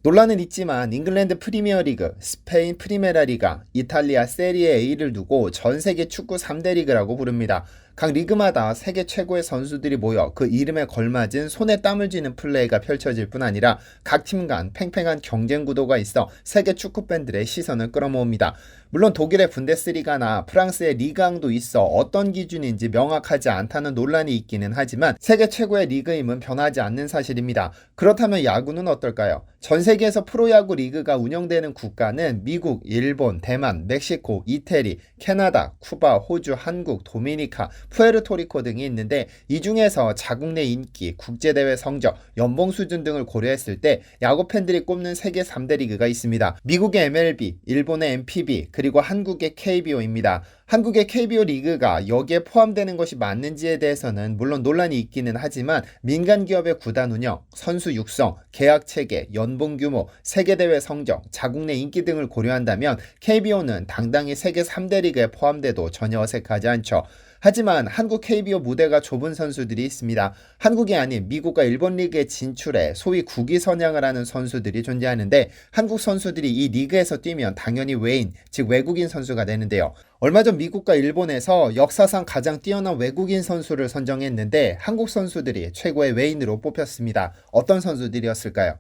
논란은 있지만 잉글랜드 프리미어리그, 스페인 프리메라리가, 이탈리아 세리에 A를 두고 전 세계 축구 3대 리그라고 부릅니다. 각 리그마다 세계 최고의 선수들이 모여 그 이름에 걸맞은 손에 땀을 쥐는 플레이가 펼쳐질 뿐 아니라 각 팀 간 팽팽한 경쟁 구도가 있어 세계 축구 팬들의 시선을 끌어모읍니다. 물론 독일의 분데스리가나 프랑스의 리그앙도 있어 어떤 기준인지 명확하지 않다는 논란이 있기는 하지만 세계 최고의 리그임은 변하지 않는 사실입니다. 그렇다면 야구는 어떨까요? 전 세계에서 프로야구 리그가 운영되는 국가는 미국, 일본, 대만, 멕시코, 이태리, 캐나다, 쿠바, 호주, 한국, 도미니카, 푸에르토리코 등이 있는데 이 중에서 자국 내 인기, 국제대회 성적, 연봉 수준 등을 고려했을 때 야구 팬들이 꼽는 세계 3대 리그가 있습니다. 미국의 MLB, 일본의 NPB, 그리고 한국의 KBO입니다. 한국의 KBO 리그가 여기에 포함되는 것이 맞는지에 대해서는 물론 논란이 있기는 하지만 민간 기업의 구단 운영, 선수 육성, 계약 체계, 연봉 규모, 세계대회 성적, 자국 내 인기 등을 고려한다면 KBO는 당당히 세계 3대 리그에 포함돼도 전혀 어색하지 않죠. 하지만 한국 KBO 무대가 좁은 선수들이 있습니다. 한국이 아닌 미국과 일본 리그에 진출해 소위 국위 선양을 하는 선수들이 존재하는데 한국 선수들이 이 리그에서 뛰면 당연히 외인, 즉 외국인 선수가 되는데요. 얼마 전 미국과 일본에서 역사상 가장 뛰어난 외국인 선수를 선정했는데 한국 선수들이 최고의 외인으로 뽑혔습니다. 어떤 선수들이었을까요?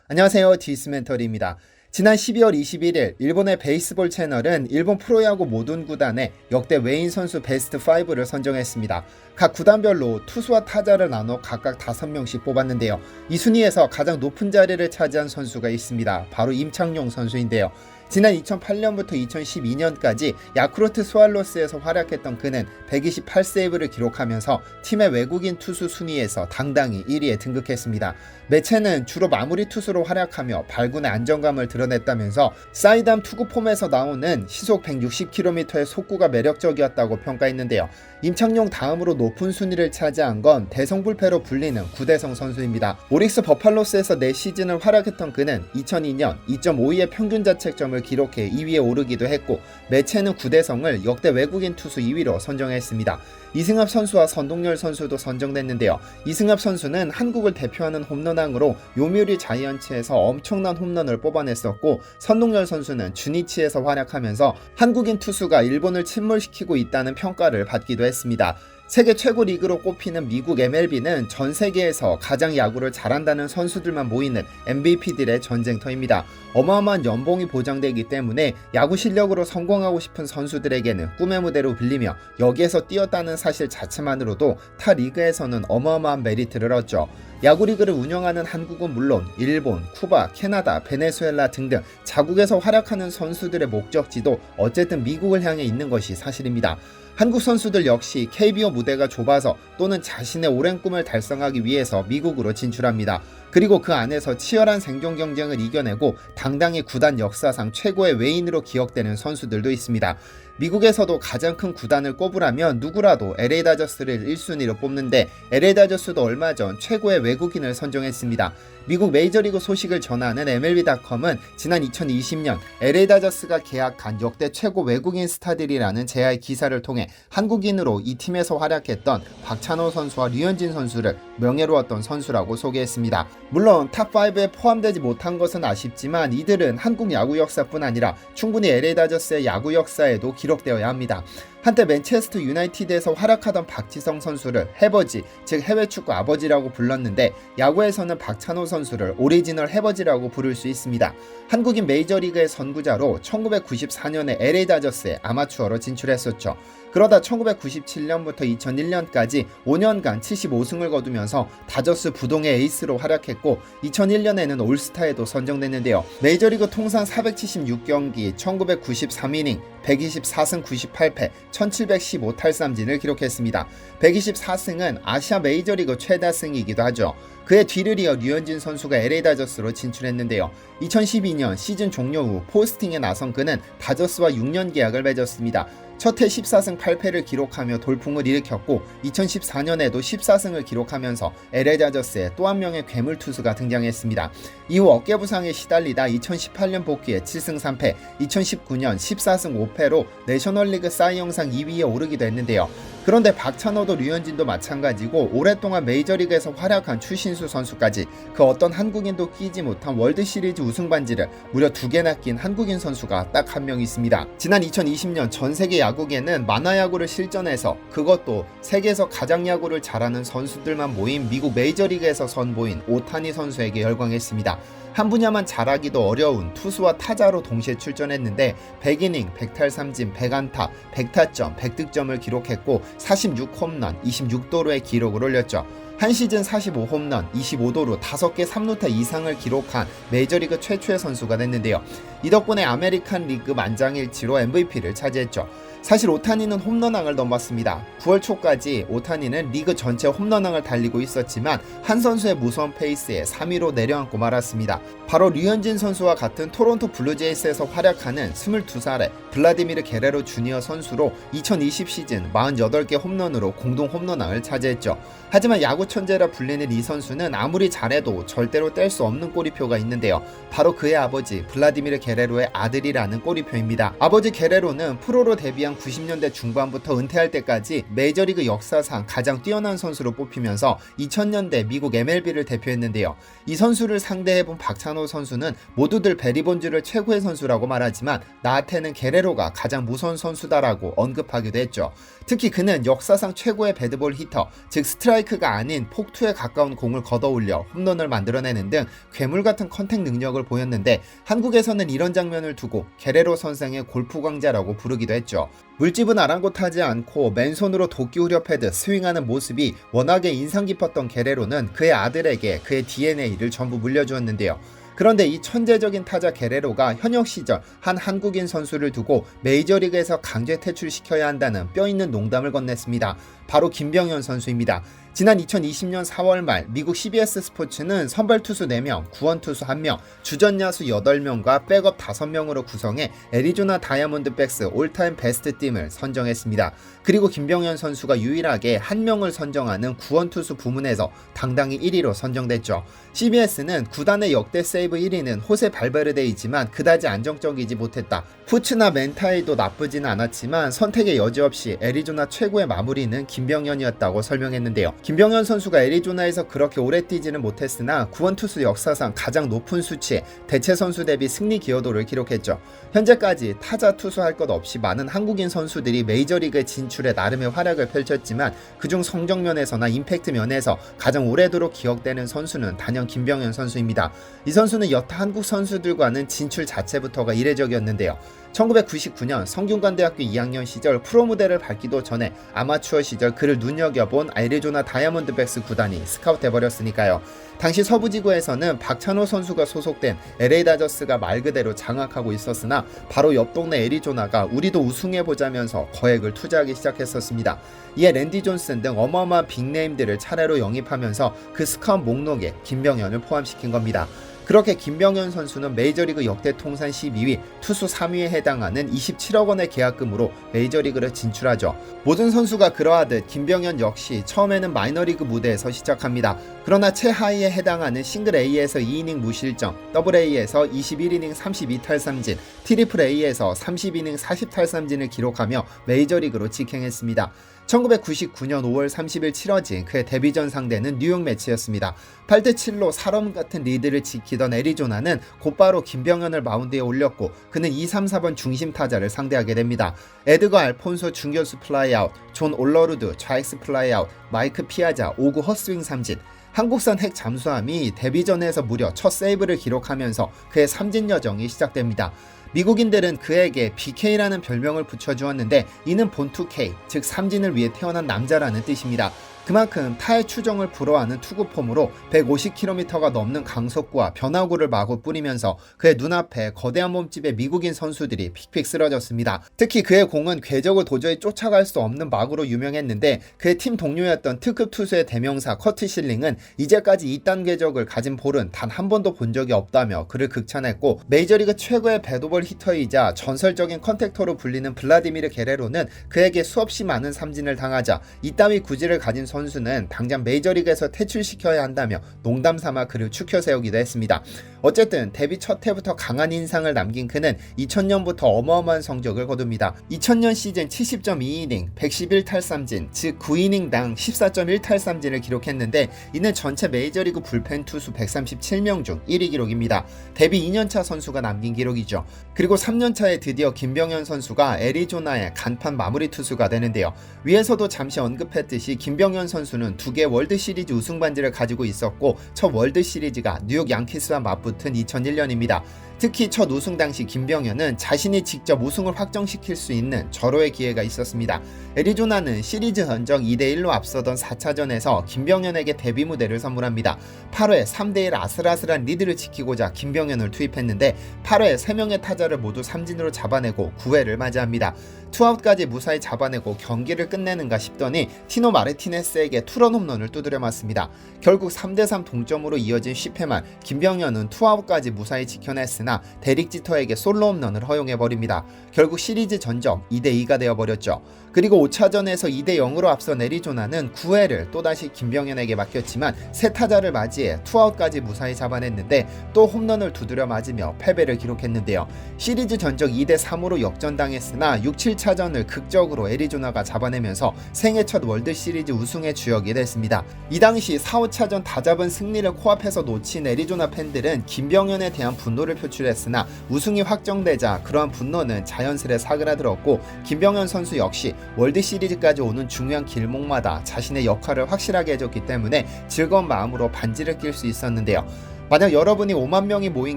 안녕하세요, 디스멘터리입니다. 지난 12월 21일 일본의 베이스볼 채널은 일본 프로야구 모든 구단의 역대 외인 선수 베스트 5를 선정했습니다. 각 구단별로 투수와 타자를 나눠 각각 5명씩 뽑았는데요. 이 순위에서 가장 높은 자리를 차지한 선수가 있습니다. 바로 임창용 선수인데요. 지난 2008년부터 2012년까지 야쿠르트 스왈로스에서 활약했던 그는 128세이브를 기록하면서 팀의 외국인 투수 순위에서 당당히 1위에 등극했습니다. 매체는 주로 마무리 투수로 활약하며 발군의 안정감을 드러냈다면서 사이드암 투구 폼에서 나오는 시속 160km의 속구가 매력적이었다고 평가했는데요. 임창용 다음으로 높은 순위를 차지한 건 대성불패로 불리는 구대성 선수입니다. 오릭스 버팔로스에서 4시즌을 활약했던 그는 2002년 2.52의 평균 자책점을 기록해 2위에 오르기도 했고 매체는 구대성을 역대 외국인 투수 2위로 선정했습니다. 이승합 선수와 선동열 선수도 선정됐는데요. 이승합 선수는 한국을 대표하는 홈런왕으로 요미우리 자이언츠에서 엄청난 홈런을 뽑아냈었고 선동열 선수는 주니치에서 활약하면서 한국인 투수가 일본을 침몰시키고 있다는 평가를 받기도 했습니다. 세계 최고 리그로 꼽히는 미국 MLB는 전 세계에서 가장 야구를 잘한다는 선수들만 모이는 MVP들의 전쟁터입니다. 어마어마한 연봉이 보장되기 때문에 야구 실력으로 성공하고 싶은 선수들에게는 꿈의 무대로 빌리며 여기에서 뛰었다는 사실 자체만으로도 타 리그에서는 어마어마한 메리트를 얻죠. 야구 리그를 운영하는 한국은 물론 일본, 쿠바, 캐나다, 베네수엘라 등등 자국에서 활약하는 선수들의 목적지도 어쨌든 미국을 향해 있는 것이 사실입니다. 한국 선수들 역시 KBO 무대가 좁아서 또는 자신의 오랜 꿈을 달성하기 위해서 미국으로 진출합니다. 그리고 그 안에서 치열한 생존 경쟁을 이겨내고 당당히 구단 역사상 최고의 외인으로 기억되는 선수들도 있습니다. 미국에서도 가장 큰 구단을 꼽으라면 누구라도 LA 다저스를 1순위로 뽑는데 LA 다저스도 얼마 전 최고의 외국인을 선정했습니다. 미국 메이저리그 소식을 전하는 MLB.com은 지난 2020년 LA 다저스가 계약한 역대 최고 외국인 스타들이라는 제야의 기사를 통해 한국인으로 이 팀에서 활약했던 박찬호 선수와 류현진 선수를 명예로웠던 선수라고 소개했습니다. 물론 탑5에 포함되지 못한 것은 아쉽지만 이들은 한국 야구 역사뿐 아니라 충분히 LA 다저스의 야구 역사에도 기록되어야 합니다. 한때 맨체스터 유나이티드에서 활약하던 박지성 선수를 해버지, 즉 해외 축구 아버지라고 불렀는데 야구에서는 박찬호 선수를 오리지널 해버지라고 부를 수 있습니다. 한국인 메이저리그의 선구자로 1994년에 LA 다저스에 아마추어로 진출했었죠. 그러다 1997년부터 2001년까지 5년간 75승을 거두면서 다저스 부동의 에이스로 활약했고 2001년에는 올스타에도 선정됐는데요. 메이저리그 통산 476경기 1993이닝 124승 98패 1715탈삼진을 기록했습니다. 124승은 아시아 메이저리그 최다승이기도 하죠. 그의 뒤를 이어 류현진 선수가 LA 다저스로 진출했는데요. 2012년 시즌 종료 후 포스팅에 나선 그는 다저스와 6년 계약을 맺었습니다. 첫해 14승 8패를 기록하며 돌풍을 일으켰고 2014년에도 14승을 기록하면서 LA 다저스에 또 한 명의 괴물 투수가 등장했습니다. 이후 어깨 부상에 시달리다 2018년 복귀에 7승 3패, 2019년 14승 5패로 내셔널리그 사이 영상 2위에 오르기도 했는데요. 그런데 박찬호도 류현진도 마찬가지고 오랫동안 메이저리그에서 활약한 추신수 선수까지 그 어떤 한국인도 끼지 못한 월드시리즈 우승 반지를 무려 2개나 낀 한국인 선수가 딱 한 명 있습니다. 지난 2020년 전세계 야구계는 만화야구를 실전해서 그것도 세계에서 가장 야구를 잘하는 선수들만 모인 미국 메이저리그에서 선보인 오타니 선수에게 열광했습니다. 한 분야만 잘하기도 어려운 투수와 타자로 동시에 출전했는데 100이닝, 100탈삼진, 100안타, 100타점, 100득점을 기록했고 46홈런, 26도루의 기록을 올렸죠. 한 시즌 45홈런, 25도루, 5개 3루타 이상을 기록한 메이저리그 최초의 선수가 됐는데요. 이 덕분에 아메리칸 리그 만장일치로 MVP를 차지했죠. 사실 오타니는 홈런왕을 넘었습니다. 9월 초까지 오타니는 리그 전체 홈런왕을 달리고 있었지만 한 선수의 무서운 페이스에 3위로 내려앉고 말았습니다. 바로 류현진 선수와 같은 토론토 블루제이스에서 활약하는 22살의 블라디미르 게레로 주니어 선수로 2020 시즌 48개 홈런으로 공동 홈런왕을 차지했죠. 하지만 야구 천재라 불리는 이 선수는 아무리 잘해도 절대로 뗄 수 없는 꼬리표가 있는데요. 바로 그의 아버지 블라디미르 게레로의 아들이라는 꼬리표입니다. 아버지 게레로는 프로로 데뷔한 90년대 중반부터 은퇴할 때까지 메이저리그 역사상 가장 뛰어난 선수로 뽑히면서 2000년대 미국 MLB를 대표했는데요. 이 선수를 상대해본 박찬호 선수는 모두들 베리본즈를 최고의 선수라고 말하지만 나한테는 게레로가 가장 무서운 선수다라고 언급하기도 했죠. 특히 그는 역사상 최고의 배드볼 히터, 즉 스트라이크가 아닌 폭투에 가까운 공을 걷어올려 홈런을 만들어내는 등 괴물같은 컨택 능력을 보였는데 한국에서는 이런 장면을 두고 게레로 선생의 골프 광자라고 부르기도 했죠. 물집은 아랑곳하지 않고 맨손으로 도끼 후려 패듯 스윙하는 모습이 워낙에 인상 깊었던 게레로는 그의 아들에게 그의 DNA를 전부 물려주었는데요. 그런데 이 천재적인 타자 게레로가 현역 시절 한 한국인 선수를 두고 메이저리그에서 강제 퇴출시켜야 한다는 뼈있는 농담을 건넸습니다. 바로 김병현 선수입니다. 지난 2020년 4월 말 미국 CBS 스포츠는 선발 투수 4명, 구원 투수 1명, 주전 야수 8명과 백업 5명으로 구성해 애리조나 다이아몬드백스 올타임 베스트 팀을 선정했습니다. 그리고 김병현 선수가 유일하게 1명을 선정하는 구원 투수 부문에서 당당히 1위로 선정됐죠. CBS는 구단의 역대 세이브 1위는 호세 발베르데이지만 그다지 안정적이지 못했다. 푸츠나 멘타이도 나쁘진 않았지만 선택의 여지 없이 애리조나 최고의 마무리는 김병현이었다고 설명했는데요. 김병현 선수가 애리조나에서 그렇게 오래 뛰지는 못했으나 구원투수 역사상 가장 높은 수치의 대체 선수 대비 승리 기여도를 기록했죠. 현재까지 타자 투수할 것 없이 많은 한국인 선수들이 메이저리그에 진출해 나름의 활약을 펼쳤지만 그중 성적 면에서나 임팩트 면에서 가장 오래도록 기억되는 선수는 단연 김병현 선수입니다. 이 선수는 여타 한국 선수들과는 진출 자체부터가 이례적이었는데요. 1999년 성균관대학교 2학년 시절 프로 무대를 밟기도 전에 아마추어 시절 그를 눈여겨본 애리조나 다이아몬드백스 구단이 스카웃해버렸으니까요. 당시 서부지구에서는 박찬호 선수가 소속된 LA 다저스가 말 그대로 장악하고 있었으나 바로 옆 동네 애리조나가 우리도 우승해보자면서 거액을 투자하기 시작했었습니다. 이에 랜디 존슨 등 어마어마한 빅네임들을 차례로 영입하면서 그 스카웃 목록에 김병현을 포함시킨 겁니다. 그렇게 김병현 선수는 메이저리그 역대 통산 12위, 투수 3위에 해당하는 27억 원의 계약금으로 메이저리그를 진출하죠. 모든 선수가 그러하듯 김병현 역시 처음에는 마이너리그 무대에서 시작합니다. 그러나 최하위에 해당하는 싱글 A에서 2이닝 무실점, 더블 A에서 21이닝 32탈삼진, 트리플 A에서 30이닝 40탈삼진을 기록하며 메이저리그로 직행했습니다. 1999년 5월 30일 치러진 그의 데뷔전 상대는 뉴욕 매치였습니다. 8대7로 사람 같은 리드를 지키던 애리조나는 곧바로 김병현을 마운드에 올렸고 그는 2, 3, 4번 중심 타자를 상대하게 됩니다. 에드거 알폰소 중견수 플라이아웃, 존 올러루드 좌익수 플라이아웃, 마이크 피아자 5구 헛스윙 삼진, 한국산 핵 잠수함이 데뷔전에서 무려 첫 세이브를 기록하면서 그의 삼진 여정이 시작됩니다. 미국인들은 그에게 BK라는 별명을 붙여주었는데 이는 본투K, 즉 삼진을 위해 태어난 남자라는 뜻입니다. 그만큼 타의 추정을 불허하는 투구폼으로 150km가 넘는 강속구와 변화구를 마구 뿌리면서 그의 눈앞에 거대한 몸집의 미국인 선수들이 픽픽 쓰러졌습니다. 특히 그의 공은 궤적을 도저히 쫓아갈 수 없는 마구로 유명했는데 그의 팀 동료였던 특급 투수의 대명사 커트 실링은 이제까지 이딴 궤적을 가진 볼은 단 한 번도 본 적이 없다며 그를 극찬했고 메이저리그 최고의 배드볼 히터이자 전설적인 컨택터로 불리는 블라디미르 게레로는 그에게 수없이 많은 삼진을 당하자 이따위 구질을 가진 선수는 당장 메이저리그에서 퇴출시켜야 한다며 농담삼아 그를 추켜 세우기도 했습니다. 어쨌든 데뷔 첫 해부터 강한 인상을 남긴 그는 2000년부터 어마어마한 성적을 거둡니다. 2000년 시즌 70.2이닝 111탈삼진, 즉 9이닝당 14.1탈삼진을 기록했는데 이는 전체 메이저리그 불펜 투수 137명 중 1위 기록입니다. 데뷔 2년차 선수가 남긴 기록이죠. 그리고 3년차에 드디어 김병현 선수가 애리조나의 간판 마무리 투수가 되는데요. 위에서도 잠시 언급했듯이 김병현 선수는 2개 월드시리즈 우승 반지를 가지고 있었고 첫 월드시리즈가 뉴욕 양키스와 맞붙은 2001년입니다. 특히 첫 우승 당시 김병현은 자신이 직접 우승을 확정시킬 수 있는 절호의 기회가 있었습니다. 애리조나는 시리즈 전적 2대1로 앞서던 4차전에서 김병현에게 데뷔 무대를 선물합니다. 8회 3대1 아슬아슬한 리드를 지키고자 김병현을 투입했는데 8회 3명의 타자를 모두 삼진으로 잡아내고 9회를 맞이합니다. 투아웃까지 무사히 잡아내고 경기를 끝내는가 싶더니 티노 마르티네스에게 투런 홈런을 두드려 맞습니다. 결국 3대3 동점으로 이어진 10회만 김병현은 투아웃까지 무사히 지켜냈으나 데릭 지터에게 솔로 홈런을 허용해버립니다. 결국 시리즈 전적 2대2가 되어버렸죠. 그리고 5차전에서 2대0으로 앞선 애리조나는 9회를 또다시 김병현에게 맡겼지만 세 타자를 맞이해 투아웃까지 무사히 잡아냈는데 또 홈런을 두드려 맞으며 패배를 기록했는데요. 시리즈 전적 2대3으로 역전당했으나 6, 7차전을 극적으로 애리조나가 잡아내면서 생애 첫 월드시리즈 우승의 주역이 됐습니다. 이 당시 4, 5차전 다 잡은 승리를 코앞에서 놓친 애리조나 팬들은 김병현에 대한 분노를 표출했으나 우승이 확정되자 그러한 분노는 자연스레 사그라들었고 김병현 선수 역시 월드시리즈까지 오는 중요한 길목마다 자신의 역할을 확실하게 해줬기 때문에 즐거운 마음으로 반지를 낄 수 있었는데요. 만약 여러분이 5만 명이 모인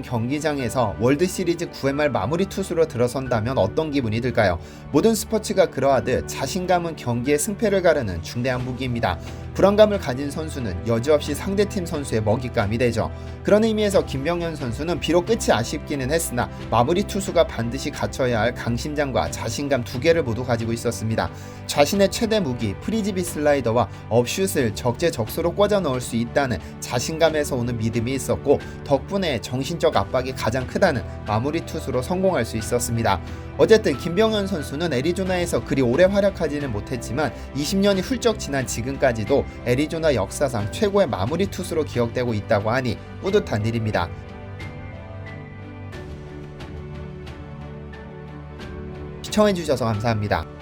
경기장에서 월드시리즈 9회 말 마무리 투수로 들어선다면 어떤 기분이 들까요? 모든 스포츠가 그러하듯 자신감은 경기의 승패를 가르는 중대한 무기입니다. 불안감을 가진 선수는 여지없이 상대팀 선수의 먹잇감이 되죠. 그런 의미에서 김병현 선수는 비록 끝이 아쉽기는 했으나 마무리 투수가 반드시 갖춰야 할 강심장과 자신감 두 개를 모두 가지고 있었습니다. 자신의 최대 무기 프리즈비 슬라이더와 업슛을 적재적소로 꽂아 넣을 수 있다는 자신감에서 오는 믿음이 있었고 덕분에 정신적 압박이 가장 크다는 마무리 투수로 성공할 수 있었습니다. 어쨌든 김병현 선수는 애리조나에서 그리 오래 활약하지는 못했지만 20년이 훌쩍 지난 지금까지도 애리조나 역사상 최고의 마무리 투수로 기억되고 있다고 하니 뿌듯한 일입니다. 시청해주셔서 감사합니다.